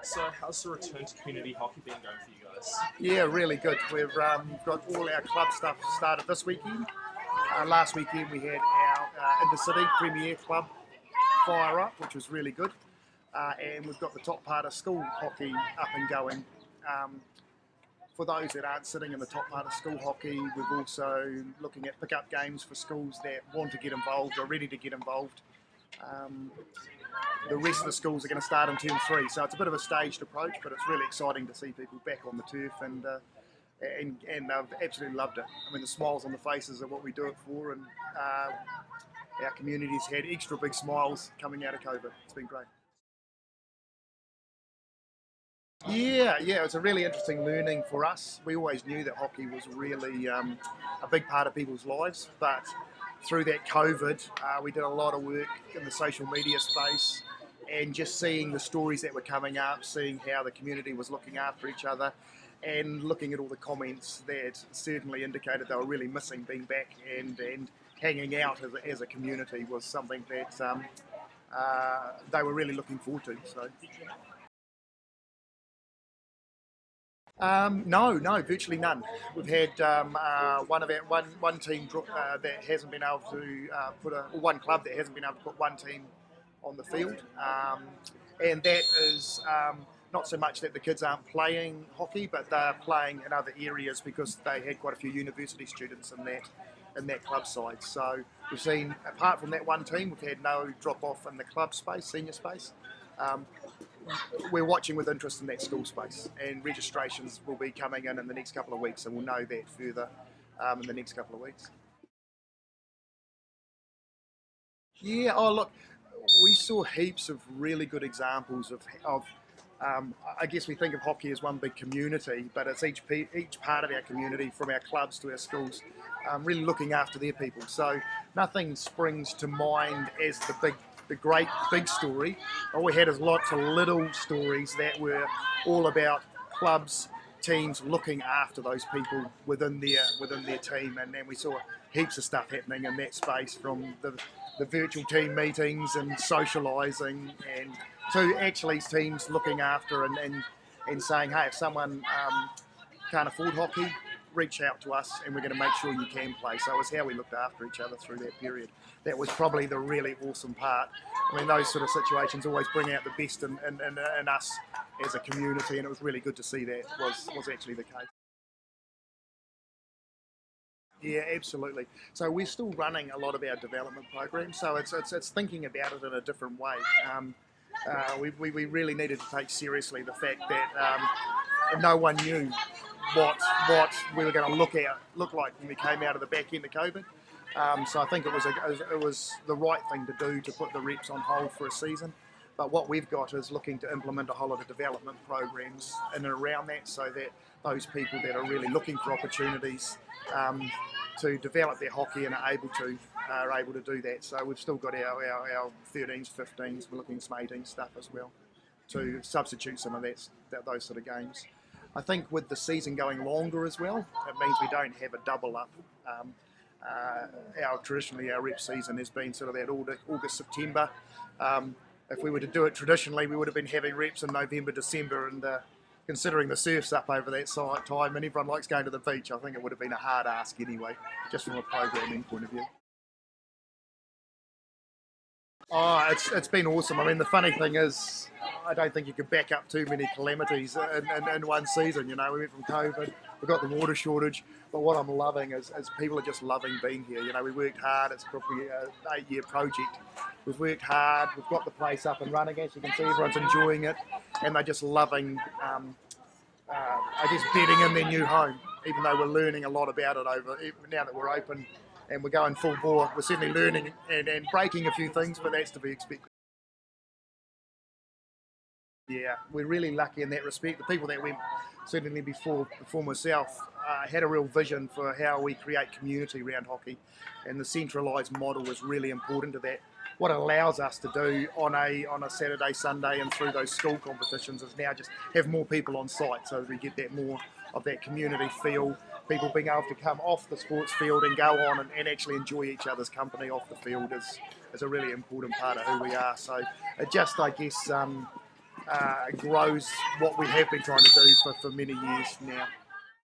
So, how's the return to community hockey been going for you guys? Yeah, really good. We've got all our club stuff started this weekend. Last weekend we had our Intercity Premier Club fire up, which was really good. And we've got the top part of school hockey up and going. For those that aren't sitting in the top part of school hockey, we're also looking at pick-up games for schools that want to get involved or ready to get involved. The rest of the schools are going to start in term 3, so it's a bit of a staged approach, but it's really exciting to see people back on the turf, and I've absolutely loved it. I mean, the smiles on the faces are what we do it for, and our community's had extra big smiles coming out of COVID. It's been great. Yeah, it's a really interesting learning for us. We always knew that hockey was really a big part of people's lives, but through that COVID, we did a lot of work in the social media space, and just seeing the stories that were coming up, seeing how the community was looking after each other, and looking at all the comments that certainly indicated they were really missing being back and hanging out as a community was something that they were really looking forward to. So. No, virtually none. We've had one team that hasn't been able to one club that hasn't been able to put one team on the field, and that is not so much that the kids aren't playing hockey, but they're playing in other areas because they had quite a few university students in that club side. So we've seen, apart from that one team, we've had no drop off in the club space, senior space. We're watching with interest in that school space, and registrations will be coming in the next couple of weeks, and we'll know that further in the next couple of weeks. Yeah, look, we saw heaps of really good examples of I guess we think of hockey as one big community, but it's each part of our community, from our clubs to our schools, really looking after their people. So nothing springs to mind as the great big story. All we had is lots of little stories that were all about clubs, teams looking after those people within their team, and then we saw heaps of stuff happening in that space, from the virtual team meetings and socialising, and to actually teams looking after and saying, hey, if someone can't afford hockey, reach out to us and we're going to make sure you can play. So it was how we looked after each other through that period. That was probably the really awesome part. I mean, those sort of situations always bring out the best in us as a community, and it was really good to see that was actually the case. Yeah, absolutely. So we're still running a lot of our development programs, so it's thinking about it in a different way. We really needed to take seriously the fact that no one knew what we were going to look like when we came out of the back end of COVID. So I think it was the right thing to do, to put the reps on hold for a season. But what we've got is looking to implement a whole lot of development programs in and around that, so that those people that are really looking for opportunities to develop their hockey and are able to do that. So we've still got our 13s, 15s, we're looking at some 18 stuff as well, to substitute some of those sort of games. I think with the season going longer as well, it means we don't have a double up. Traditionally our rep season has been sort of that August, September. If we were to do it traditionally, we would have been having reps in November, December, and considering the surf's up over that time and everyone likes going to the beach, I think it would have been a hard ask anyway, just from a programming point of view. Oh, it's been awesome. I mean, the funny thing is, I don't think you could back up too many calamities in one season. You know, we went from COVID, we got the water shortage, but what I'm loving is people are just loving being here. You know, we worked hard. It's probably an 8-year project. We've worked hard. We've got the place up and running. As you can see, everyone's enjoying it, and they're just loving, I guess, bedding in their new home. Even though we're learning a lot about it now that we're open and we're going full bore, we're certainly learning and breaking a few things, but that's to be expected. Yeah, we're really lucky in that respect. The people that went, certainly before myself, had a real vision for how we create community around hockey, and the centralised model was really important to that. What it allows us to do on a Saturday, Sunday, and through those school competitions is now just have more people on site, so that we get that more of that community feel. People being able to come off the sports field and go on and actually enjoy each other's company off the field is a really important part of who we are. So it just, I guess, grows what we have been trying to do for many years now.